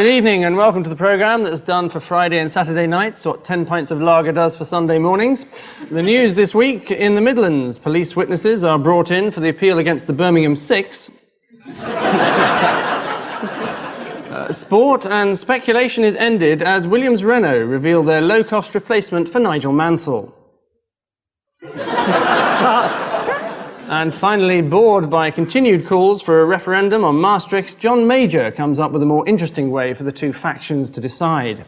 Good evening and welcome to the programme that's done for Friday and Saturday nights what 10 pints of lager does for Sunday mornings. The news this week in the Midlands. Police witnesses are brought in for the appeal against the Birmingham Six. Sport and speculation is ended as Williams-Renault reveal their low-cost replacement for Nigel Mansell. And finally, bored by continued calls for a referendum on Maastricht, John Major comes up with a more interesting way for the two factions to decide.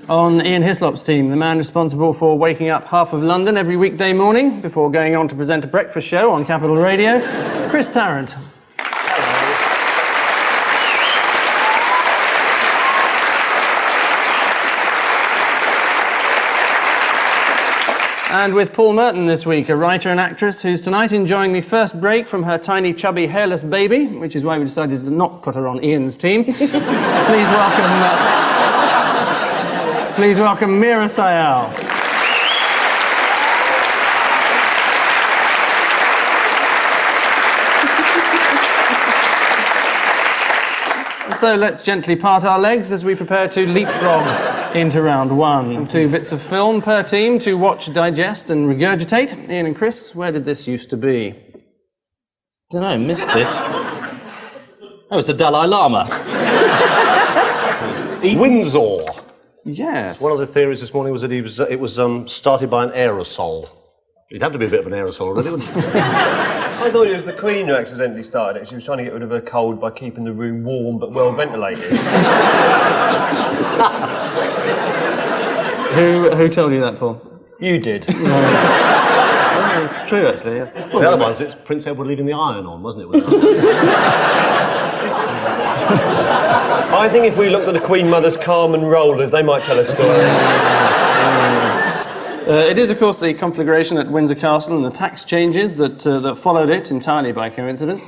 On Ian Hislop's team, the man responsible for waking up half of London every weekday morning before going on to present a breakfast show on Capital Radio, Chris Tarrant. And with Paul Merton this week, a writer and actress who's tonight enjoying the first break from her tiny, chubby, hairless baby, which is why we decided to not put her on Ian's team. Please welcome Meera Syal. So let's gently part our legs as we prepare to leapfrog into round one. 2 bits of film per team to watch, digest and regurgitate. Ian and Chris, where did this used to be? Don't know, missed this. That was the Dalai Lama. Windsor. Yes. One of the theories this morning was that it was started by an aerosol. It'd have to be a bit of an aerosol, really, wouldn't it? I thought it was the Queen who accidentally started it. She was trying to get rid of her cold by keeping the room warm but well ventilated. Who told you that, Paul? You did. Oh, it's true, actually. Yeah. Well, the other ones, it's Prince Edward leaving the iron on, wasn't it? I think if we looked at the Queen Mother's Carmen rollers, they might tell a story. It is, of course, the conflagration at Windsor Castle and the tax changes that followed it entirely by coincidence.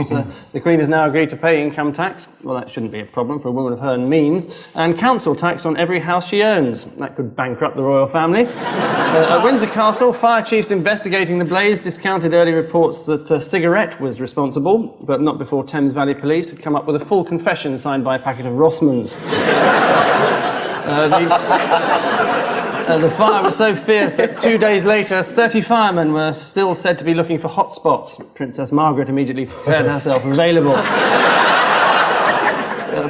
The Queen has now agreed to pay income tax. Well, that shouldn't be a problem for a woman of her means. And council tax on every house she owns. That could bankrupt the royal family. At Windsor Castle, fire chiefs investigating the blaze discounted early reports that a cigarette was responsible, but not before Thames Valley Police had come up with a full confession signed by a packet of Rossmans. The fire was so fierce that 2 days later, 30 firemen were still said to be looking for hot spots. Princess Margaret immediately declared herself available.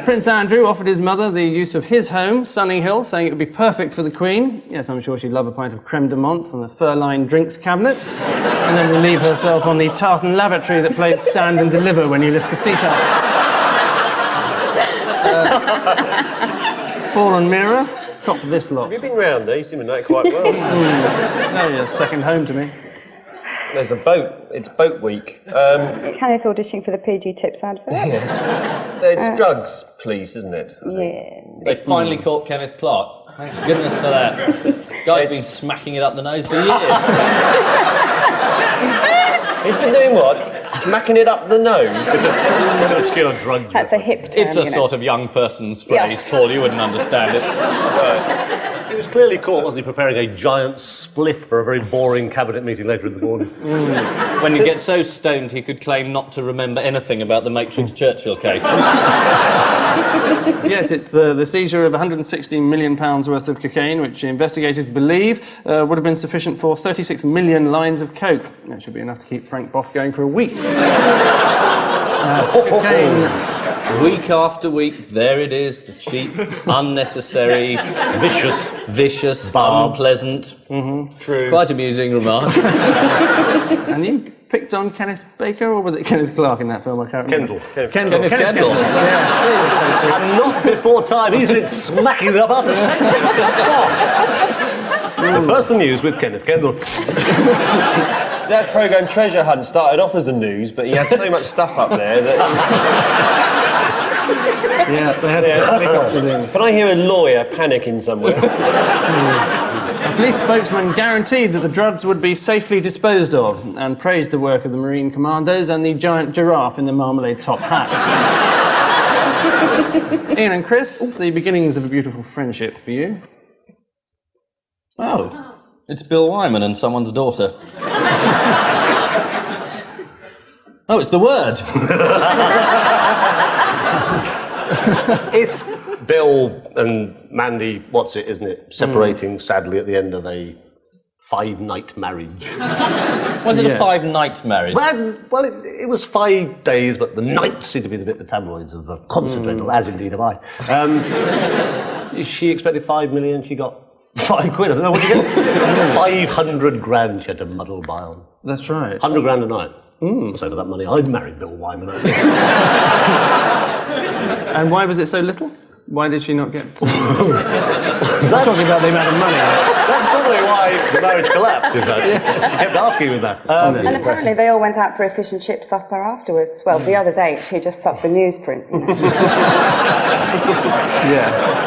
Prince Andrew offered his mother the use of his home, Sunninghill, saying it would be perfect for the Queen. Yes, I'm sure she'd love a pint of creme de menthe from the fur-lined drinks cabinet, and then relieve herself on the tartan lavatory that plays stand and deliver when you lift the seat up. Paul and Meera, cop this lot. Have you been round there? You seem to know it quite well. Oh, yeah, second home to me. There's a boat. It's boat week. Kenneth auditioning for the PG Tips advert. Yes. It's drugs, please, isn't it? Yeah. They finally caught Kenneth Clark. Thank goodness for that. Guy's been smacking it up the nose for years. He's been doing what? Smacking it up the nose? It's an obscure drug. That's a hip term. It's a sort of young person's phrase, Paul. You wouldn't understand it. He was clearly caught, wasn't he, preparing a giant spliff for a very boring cabinet meeting later in the morning. When you get so stoned, he could claim not to remember anything about the Matrix Churchill case. Yes, it's the seizure of £160 million worth of cocaine, which investigators believe would have been sufficient for 36 million lines of coke. That should be enough to keep Frank Boff going for a week. Cocaine. Week after week, there it is, the cheap, unnecessary, vicious, unpleasant, True. quite amusing remark. And you picked on Kenneth Baker, or was it Kenneth Clark in that film? I can't remember. Kendall. Kendall. Yeah, And not before time. He's been smacking it up after centuries. The first news with Kenneth Kendall. That programme Treasure Hunt started off as the news, but he had so much stuff up there that... yeah, they had helicopters in. Can I hear a lawyer panicking somewhere? A police spokesman guaranteed that the drugs would be safely disposed of and praised the work of the Marine Commandos and the giant giraffe in the marmalade top hat. Ian and Chris, the beginnings of a beautiful friendship for you. Oh, it's Bill Wyman and someone's daughter. Oh, it's the word. It's Bill and Mandy, isn't it? Separating sadly at the end of a 5-night marriage. Was it a Yes. 5-night marriage? Well, it was 5 days, but the nights seemed to be the bit the tabloids have concentrated on, as indeed have I. She expected 5 million, she got 5 quid. I don't know what you get. 500 grand she had to muddle by on. That's right. 100 grand a night. So for that money, I'd marry Bill Wyman. And why was it so little? Why did she not get... We're talking about the amount of money. That's probably why the marriage collapsed, in fact. She kept asking me that. And apparently they all went out for a fish and chip supper afterwards. Well, the others ate, she just sucked the newsprint. You know. Yes.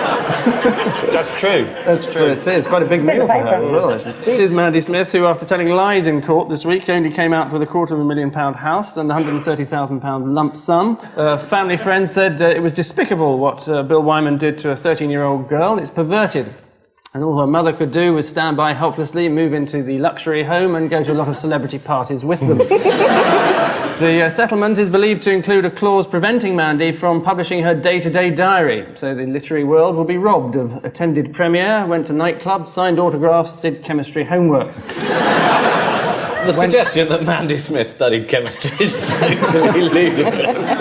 That's true. That's true. It is quite a big in the meal for her paper. as well, actually. This is Mandy Smith, who, after telling lies in court this week, only came out with a £250,000 house and a £130,000 lump sum. Family friends said it was despicable what Bill Wyman did to a 13-year-old girl. It's perverted. And all her mother could do was stand by helplessly, move into the luxury home and go to a lot of celebrity parties with them. The settlement is believed to include a clause preventing Mandy from publishing her day-to-day diary, so the literary world will be robbed of attended premiere, went to nightclubs, signed autographs, did chemistry homework. The suggestion that Mandy Smith studied chemistry is totally ludicrous.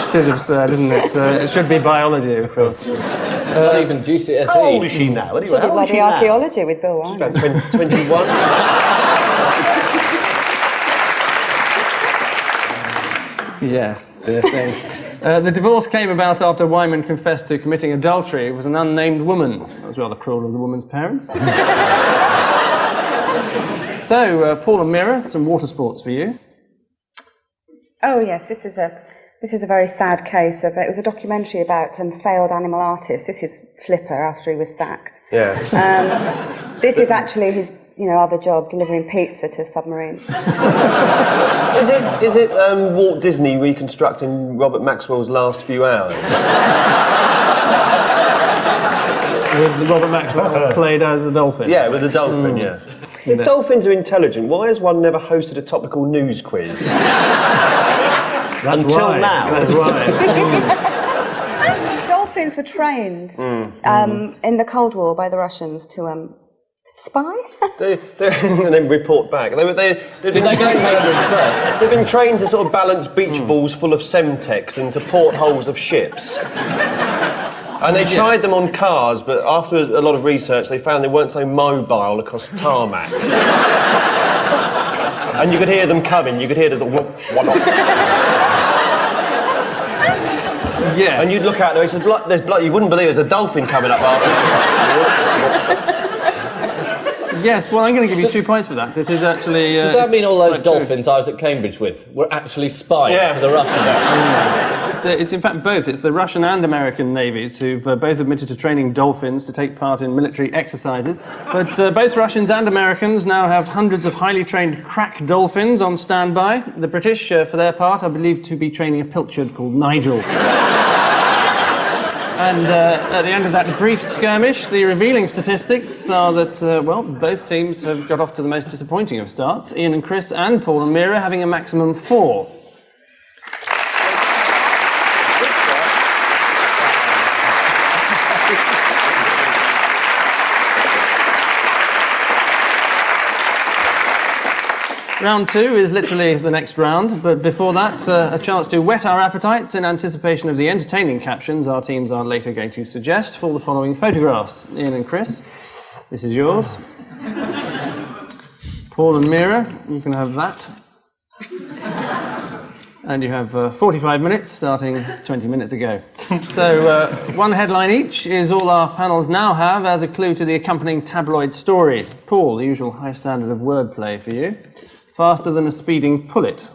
It is absurd, isn't it? It should be biology, of course. Not even GCSE. How old is she now? Anyway, Should be how old is bloody she now? archaeology with Bill Wyman. About 21. Yes, dear thing. The divorce came about after Wyman confessed to committing adultery with an unnamed woman. That was rather cruel of the woman's parents. So, Paul and Meera, some water sports for you. Oh yes, this is a very sad case of it was a documentary about failed animal artists. This is Flipper after he was sacked. Yeah. This is actually his other job, delivering pizza to submarines. Is it Walt Disney reconstructing Robert Maxwell's last few hours? With Robert Maxwell played as a dolphin. Yeah, with the dolphin, yeah. If dolphins are intelligent, why has one never hosted a topical news quiz? That's Until why. now. That's why. Dolphins were trained in the Cold War by the Russians to spy. And then report back. They've Did they go to Cambridge first? They've been trained to sort of balance beach balls full of Semtex into portholes of ships. And they tried them on cars, but after a lot of research, they found they weren't so mobile across tarmac. And you could hear them coming. You could hear the whoop, whoop. Yes. And you'd look out there, and there's blood. You wouldn't believe there's a dolphin coming up after. Yes, well, I'm going to give you 2 points for that. This is actually... Does that mean all those dolphins I was at Cambridge with were actually spying for the Russians? It's in fact both. It's the Russian and American navies who've both admitted to training dolphins to take part in military exercises. But both Russians and Americans now have hundreds of highly trained crack dolphins on standby. The British, for their part, are believed to be training a pilchard called Nigel. And at the end of that brief skirmish, the revealing statistics are that, both teams have got off to the most disappointing of starts. Ian and Chris and Paul and Meera having a maximum 4. Round 2 is literally the next round, but before that, a chance to whet our appetites in anticipation of the entertaining captions our teams are later going to suggest for the following photographs. Ian and Chris, this is yours. Paul and Meera, you can have that. And you have 45 minutes, starting 20 minutes ago. So, one headline each is all our panels now have as a clue to the accompanying tabloid story. Paul, the usual high standard of wordplay for you. Faster than a speeding pullet.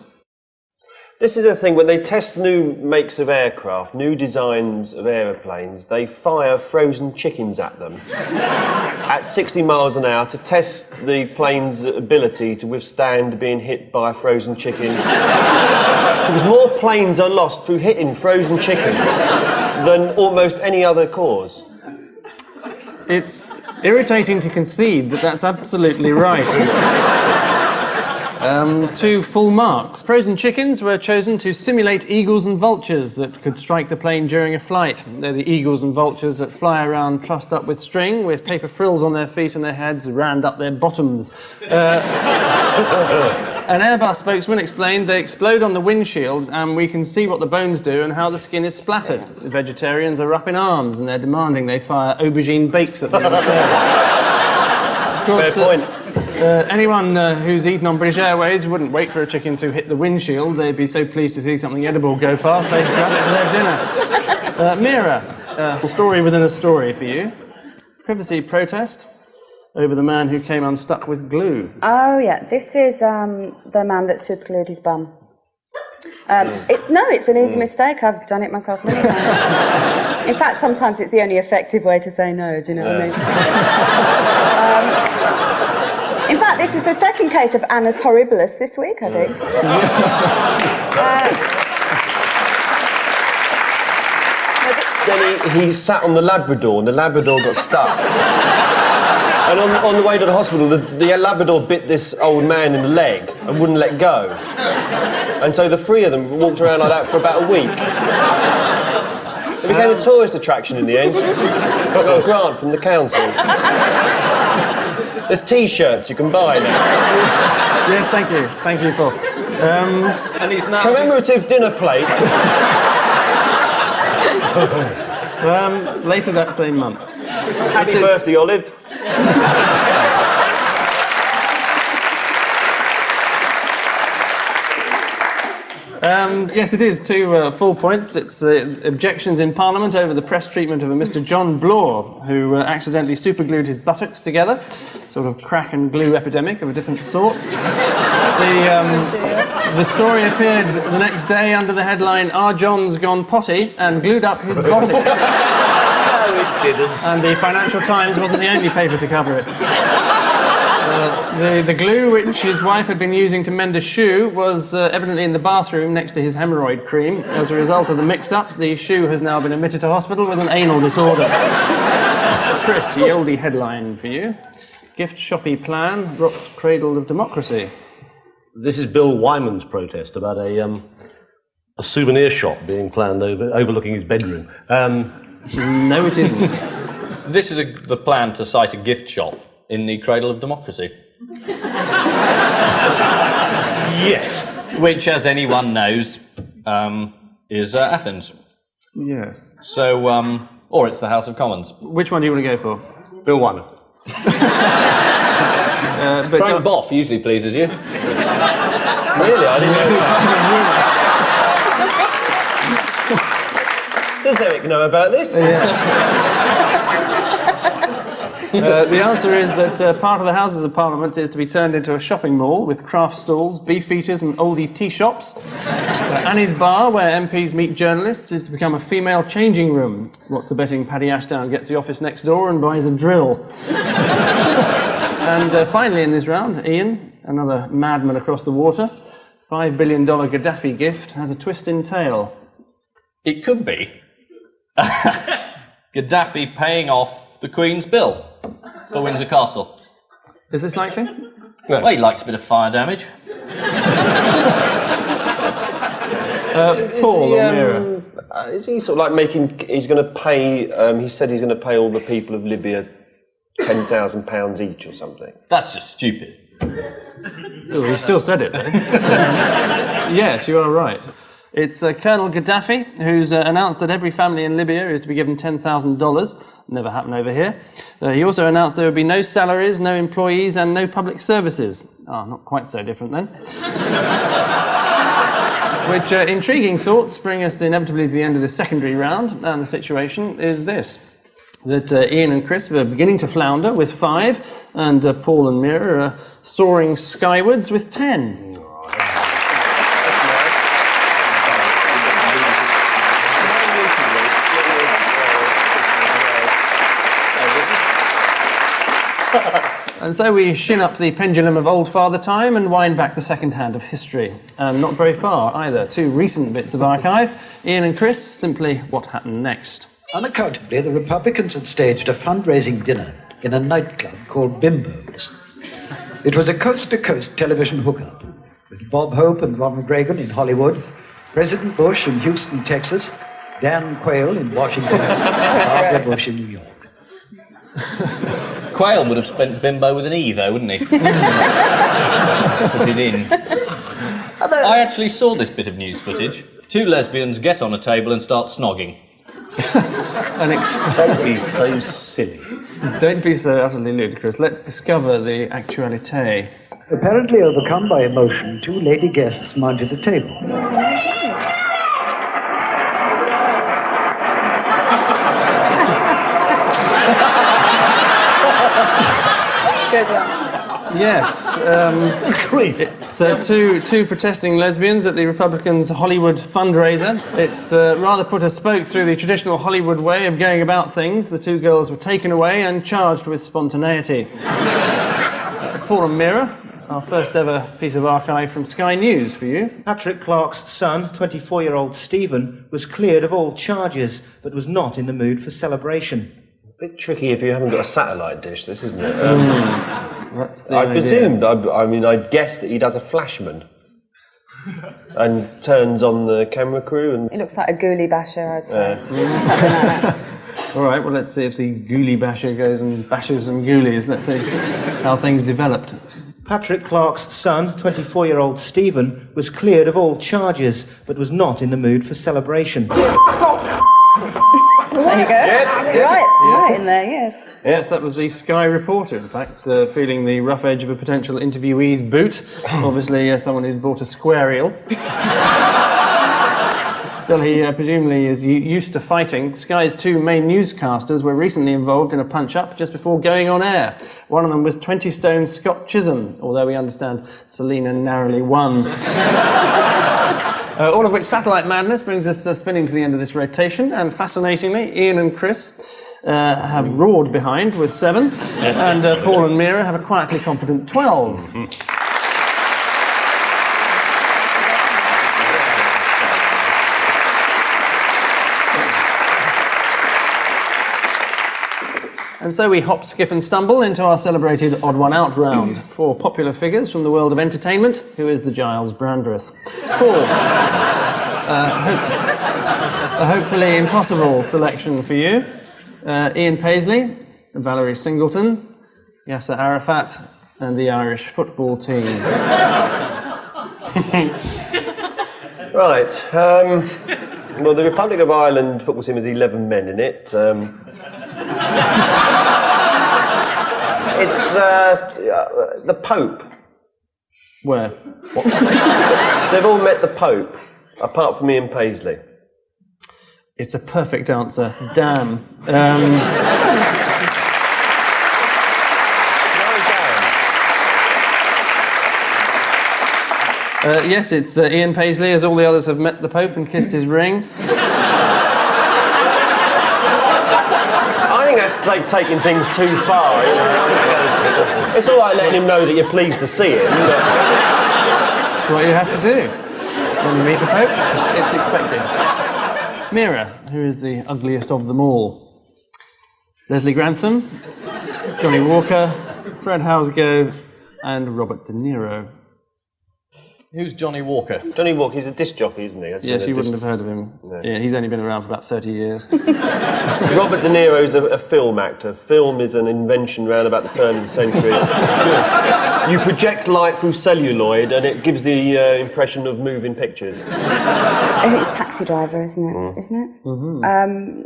This is a thing, when they test new makes of aircraft, new designs of aeroplanes, they fire frozen chickens at them at 60 miles an hour to test the plane's ability to withstand being hit by a frozen chicken. Because more planes are lost through hitting frozen chickens than almost any other cause. It's irritating to concede that that's absolutely right. 2 full marks. Frozen chickens were chosen to simulate eagles and vultures that could strike the plane during a flight. They're the eagles and vultures that fly around trussed up with string, with paper frills on their feet and their heads round up their bottoms. An Airbus spokesman explained they explode on the windshield and we can see what the bones do and how the skin is splattered. The vegetarians are up in arms and they're demanding they fire aubergine bakes at them instead. Of course, Fair point. Anyone who's eaten on British Airways wouldn't wait for a chicken to hit the windshield. They'd be so pleased to see something edible go past, they'd grab it for their dinner. Meera, a story within a story for you. Privacy protest over the man who came unstuck with glue. Oh, yeah, this is the man that superglued his bum. It's an easy mistake. I've done it myself many times. In fact, sometimes it's the only effective way to say no, do you know what I mean? In fact, this is the second case of annus horribilis this week, I think. Then he sat on the Labrador, and the Labrador got stuck. And on the way to the hospital, the Labrador bit this old man in the leg and wouldn't let go. And so the 3 of them walked around like that for about a week. It became a tourist attraction in the end. Got a grant from the council. There's T-shirts you can buy now. Yes, thank you. Thank you, Paul. And he's now... Commemorative dinner plates. Later that same month. Happy birthday, Olive. Yes, it is 2 full points. It's objections in Parliament over the press treatment of a Mr. John Blore, who accidentally superglued his buttocks together. Sort of crack and glue epidemic of a different sort. The story appeared the next day under the headline, "R. John's gone potty and glued up his body." No, it didn't. And the Financial Times wasn't the only paper to cover it. The glue which his wife had been using to mend a shoe was evidently in the bathroom next to his hemorrhoid cream. As a result of the mix-up, the shoe has now been admitted to hospital with an anal disorder. Chris, the oldie headline for you. Gift shoppy plan rots cradle of democracy. This is Bill Wyman's protest about a souvenir shop being planned overlooking his bedroom. No, it isn't. This is the plan to cite a gift shop in the cradle of democracy. Yes. Which, as anyone knows, is Athens. Yes. So, or it's the House of Commons. Which one do you want to go for? Bill Wyman. Frank Boff usually pleases you. Really? I didn't know. Does Eric know about this? The answer is that part of the Houses of Parliament is to be turned into a shopping mall with craft stalls, beef eaters and oldie tea shops. Annie's Bar, where MPs meet journalists, is to become a female changing room. What's the betting Paddy Ashdown gets the office next door and buys a drill. And finally in this round, Ian, another madman across the water, $5 billion Gaddafi gift has a twist in tail. It could be Gaddafi paying off the Queen's bill for Windsor Castle. Is this likely? Well, he likes a bit of fire damage. Paul or Meera? Is he sort of like he's going to pay, he said he's going to pay all the people of Libya £10,000 each or something? That's just stupid. Oh, he still said it, though. Yes, you are right. It's Colonel Gaddafi, who's announced that every family in Libya is to be given $10,000. Never happened over here. He also announced there would be no salaries, no employees, and no public services. Ah, not quite so different then. Which intriguing thoughts bring us inevitably to the end of the secondary round, and the situation is this. That Ian and Chris were beginning to flounder with 5, and Paul and Meera are soaring skywards with 10. And so we shin up the pendulum of old father time and wind back the second hand of history. And not very far either. 2 recent bits of archive. Ian and Chris, simply what happened next. Unaccountably, the Republicans had staged a fundraising dinner in a nightclub called Bimbo's. It was a coast-to-coast television hookup. with Bob Hope and Ronald Reagan in Hollywood, President Bush in Houston, Texas, Dan Quayle in Washington, and Barbara Bush in New York. Quayle would have spent bimbo with an E, though, wouldn't he? Put it in. I actually saw this bit of news footage. Two lesbians get on a table and start snogging. Don't be so silly. Don't be so utterly ludicrous. Let's discover the actualité. Apparently overcome by emotion, two lady guests mounted a table. Good one. Yes, it's two protesting lesbians at the Republicans' Hollywood fundraiser. It rather put a spoke through the traditional Hollywood way of going about things. The two girls were taken away and charged with spontaneity. Paul and Meera, our first ever piece of archive from Sky News for you. Patrick Clark's son, 24-year-old Stephen, was cleared of all charges, but was not in the mood for celebration. A bit tricky if you haven't got a satellite dish, this, isn't it? That's the I idea. presumed, I'd guessed that he does a flashman and turns on the camera crew and... It looks like a ghoulie basher, I'd say. Something like that. All right, well, let's see if the ghoulie basher goes and bashes some ghoulies. Let's see how things developed. Patrick Clark's son, 24-year-old Stephen, was cleared of all charges, but was not in the mood for celebration. There you go. Right in there, yes. Yes, that was the Sky reporter, in fact, feeling the rough edge of a potential interviewee's boot. Obviously, someone who's bought a square eel. Still, he presumably is used to fighting. Sky's two main newscasters were recently involved in a punch-up just before going on air. One of them was 20-stone Scott Chisholm, although we understand Selena narrowly won. All of which satellite madness brings us spinning to the end of this rotation, and fascinatingly, Ian and Chris have roared behind with 7, and Paul and Meera have a quietly confident 12. And so we hop, skip and stumble into our celebrated Odd One Out round. 4 popular figures from the world of entertainment. Who is the Giles Brandreth? Paul. A hopefully impossible selection for you. Ian Paisley, Valerie Singleton, Yasser Arafat, and the Irish football team. Right, well, the Republic of Ireland football team has 11 men in it. It's the Pope. Where? What? They've all met the Pope, apart from Ian Paisley. It's a perfect answer. Damn. Yes, it's Ian Paisley, as all the others have met the Pope and kissed his ring. I think that's like taking things too far. You know? It's all right letting him know that you're pleased to see him. But... That's what you have to do. When you meet the Pope, it's expected. Meera, who is the ugliest of them all? Leslie Grantham, Johnny Walker, Fred Housego, and Robert De Niro. Who's Johnny Walker? Johnny Walker, he's a disc jockey, isn't he? Yes, you wouldn't have heard of him. No. Yeah, he's only been around for about 30 years. Robert De Niro's a film actor. Film is an invention around about the turn of the century. You project light through celluloid and it gives the impression of moving pictures. It's Taxi Driver, isn't it? Isn't it? Mm-hmm.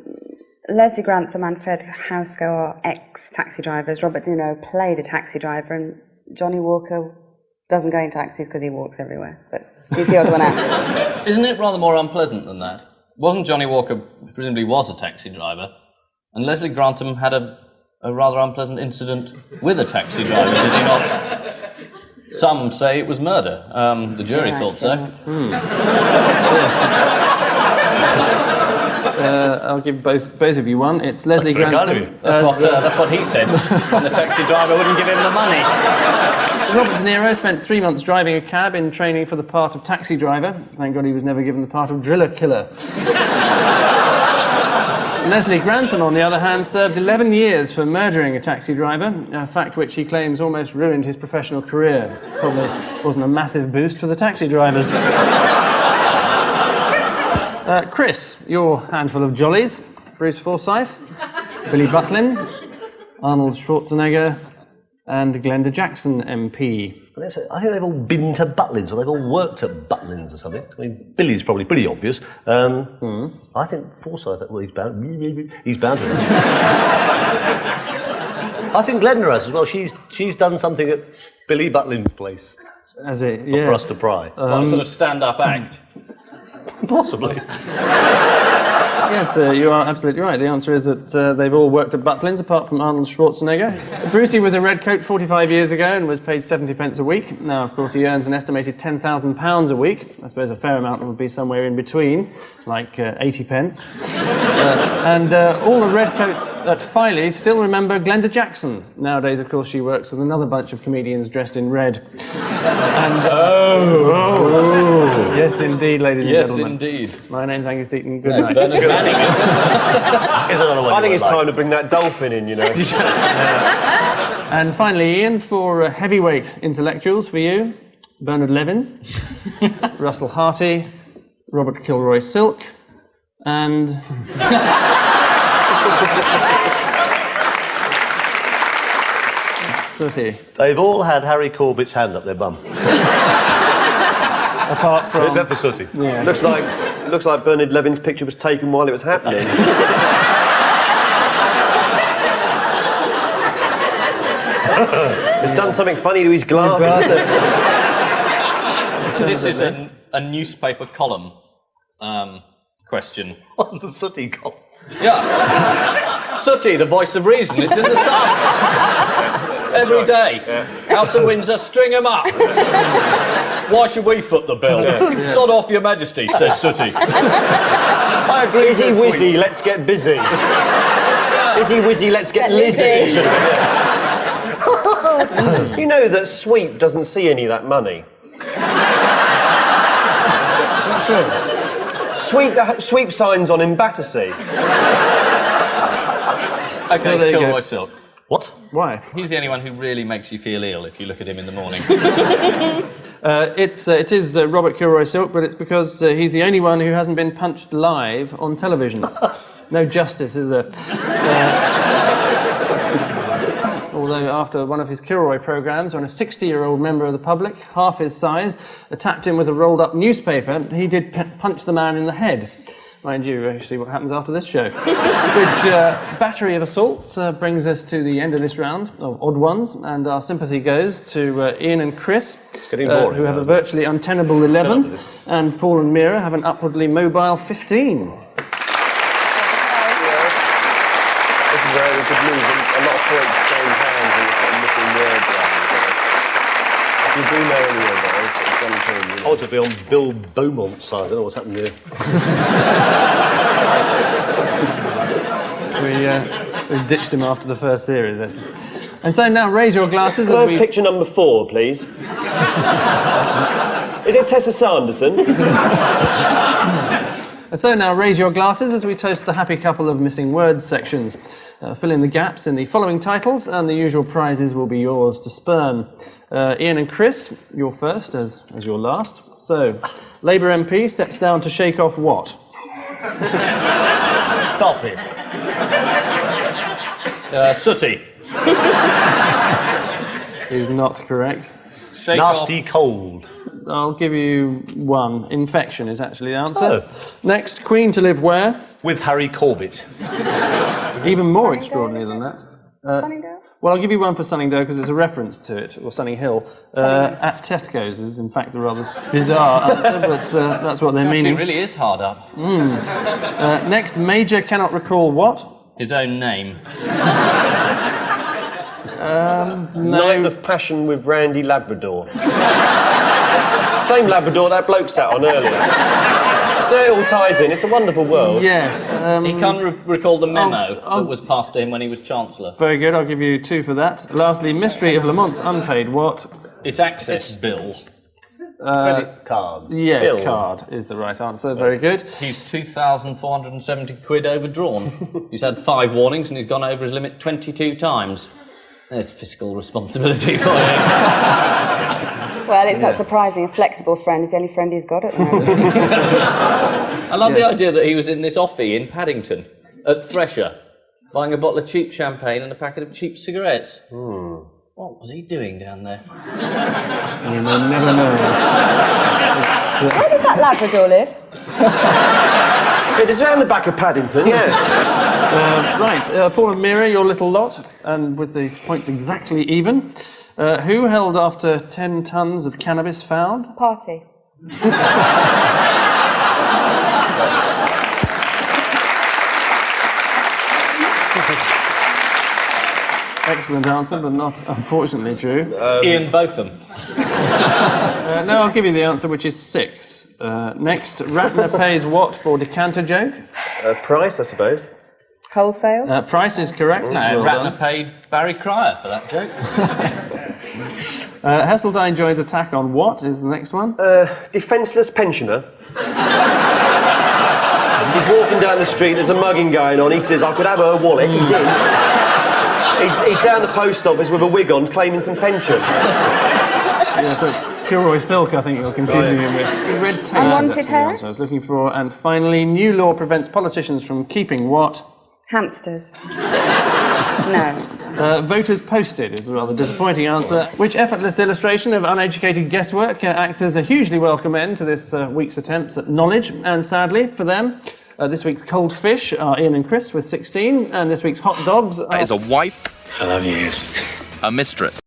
Leslie Grantham and Fred Housego are ex-taxi drivers. Robert De Niro played a taxi driver, and Johnny Walker doesn't go in taxis because he walks everywhere, but he's the other one out. Isn't it rather more unpleasant than that? Wasn't Johnny Walker, presumably was a taxi driver, and Leslie Grantham had a rather unpleasant incident with a taxi driver, did he not? Some say it was murder. The jury thought so. Yes. I'll give both of you one. It's Leslie Grantham. That's what he said. And the taxi driver wouldn't give him the money. Robert De Niro spent 3 months driving a cab in training for the part of taxi driver. Thank God he was never given the part of driller killer. Leslie Grantham, on the other hand, served 11 years for murdering a taxi driver, a fact which he claims almost ruined his professional career. Probably wasn't a massive boost for the taxi drivers. Chris, your handful of jollies. Bruce Forsyth, Billy Butlin, Arnold Schwarzenegger, and Glenda Jackson MP. I think they've all been to Butlins, or they've all worked at Butlins or something. I mean, Billy's probably pretty obvious. I think Forsyth, well, he's bound to. I think Glenda has as well. She's done something at Billy Butlin's place. As it, yes. For us to pry. What sort of stand-up act? Possibly. Yes, you are absolutely right. The answer is that they've all worked at Butlins, apart from Arnold Schwarzenegger. Brucey was a redcoat 45 years ago and was paid 70 pence a week. Now, of course, he earns an estimated £10,000 a week. I suppose a fair amount would be somewhere in between, like 80 pence. And all the redcoats at Filey still remember Glenda Jackson. Nowadays, of course, she works with another bunch of comedians dressed in red. And, yes, indeed, ladies and gentlemen. Yes, indeed. My name's Angus Deaton. Good night. Bernard Manning. I think it's time to bring that dolphin in, you know. And finally, Ian, for heavyweight intellectuals for you, Bernard Levin, Russell Harty, Robert Kilroy Silk, and... Sooty. They've all had Harry Corbett's hand up their bum. Apart from... Except for Sooty. Yeah. Looks like Bernard Levin's picture was taken while it was happening. He's done something funny to his glasses. This is a newspaper column question. On the Sooty column. Yeah. Sooty, the voice of reason. It's in the Sun. Every day. Yeah. House of Windsor, string 'em up. Why should we foot the bill? Yeah. Sod off, Your Majesty, says Sooty. I agree. Izzy Wizzy, let's get busy. Izzy Wizzy, let's get Lizzy. You know that Sweep doesn't see any of that money. Not true. Sweep signs on in Battersea. Okay, Kilroy Silk. What? Why? He's the only one who really makes you feel ill if you look at him in the morning. It is Robert Kilroy Silk, but it's because he's the only one who hasn't been punched live on television. No justice, is there? Although after one of his Kilroy programmes, when a 60-year-old member of the public, half his size, attacked him with a rolled-up newspaper, he did punch the man in the head. Mind you, see what happens after this show. Which battery of assaults brings us to the end of this round of odd ones, and our sympathy goes to Ian and Chris, who have a virtually untenable 11, and Paul and Meera have an upwardly mobile 15. This is where we could lose a lot of points change hands and sort of missing words around. If you do know any of those, it's one team. You know. I want to be on Bill Beaumont's side. I don't know what's happened here. We ditched him after the first series. And so now raise your glasses Can I as have we... picture number 4, please? Is it Tessa Sanderson? And so now raise your glasses as we toast the happy couple of missing words sections. Fill in the gaps in the following titles, and the usual prizes will be yours to spurn. Ian and Chris, you're first as your last. So, Labour MP steps down to shake off what? Stop it. Sooty. Is not correct. Shake Nasty off. cold. I'll give you one. Infection is actually the answer. Oh. Next, Queen to live where? With Harry Corbett. Even more extraordinary than that. Sunningdale? Well, I'll give you one for Sunningdale because it's a reference to it, or Sunning Hill. At Tesco's is, in fact, the rather bizarre answer, but that's what they're Gosh, meaning. he really is hard up. Next, Major cannot recall what? His own name. Night of Passion with Randy Labrador. Same Labrador that bloke sat on earlier. So it all ties in. It's a wonderful world. Yes. He can't recall the memo that was passed to him when he was Chancellor. Very good, I'll give you 2 for that. Lastly, Mystery of Lamont's unpaid what? It's access bill. Credit card. Yes, Bill. card is the right answer. Very good. He's 2,470 quid overdrawn. He's had 5 warnings and he's gone over his limit 22 times. There's fiscal responsibility for him. Well, it's not surprising. A flexible friend is the only friend he's got at the moment. I love the idea that he was in this offie in Paddington at Thresher, buying a bottle of cheap champagne and a packet of cheap cigarettes. What was he doing down there? You may never know. Where does that Labrador live? It is around the back of Paddington, yeah. Right, Paul and Meera, your little lot, and with the points exactly even. Who held after 10 tons of cannabis found? Party. Excellent answer, but not unfortunately true. Ian Botham. No, I'll give you the answer, which is 6. Next, Ratner pays what for decanter joke? Price, I suppose. Wholesale. Price is correct. Well Ratner done. paid Barry Cryer for that joke. Heseltine joins attack on what is the next one? Defenceless pensioner. He's walking down the street, there's a mugging going on. He says, I could have her wallet. He's in. He's down the post office with a wig on, claiming some pension. Yes, that's Kilroy Silk, I think you're confusing him with. Red tape. Unwanted hair? I was looking for. And finally, new law prevents politicians from keeping what? Hamsters. No. Voters posted is a rather disappointing answer. Which effortless illustration of uneducated guesswork acts as a hugely welcome end to this week's attempts at knowledge. And sadly, for them, this week's cold fish are Ian and Chris with 16, and this week's hot dogs are... That is a wife. I love you. A mistress.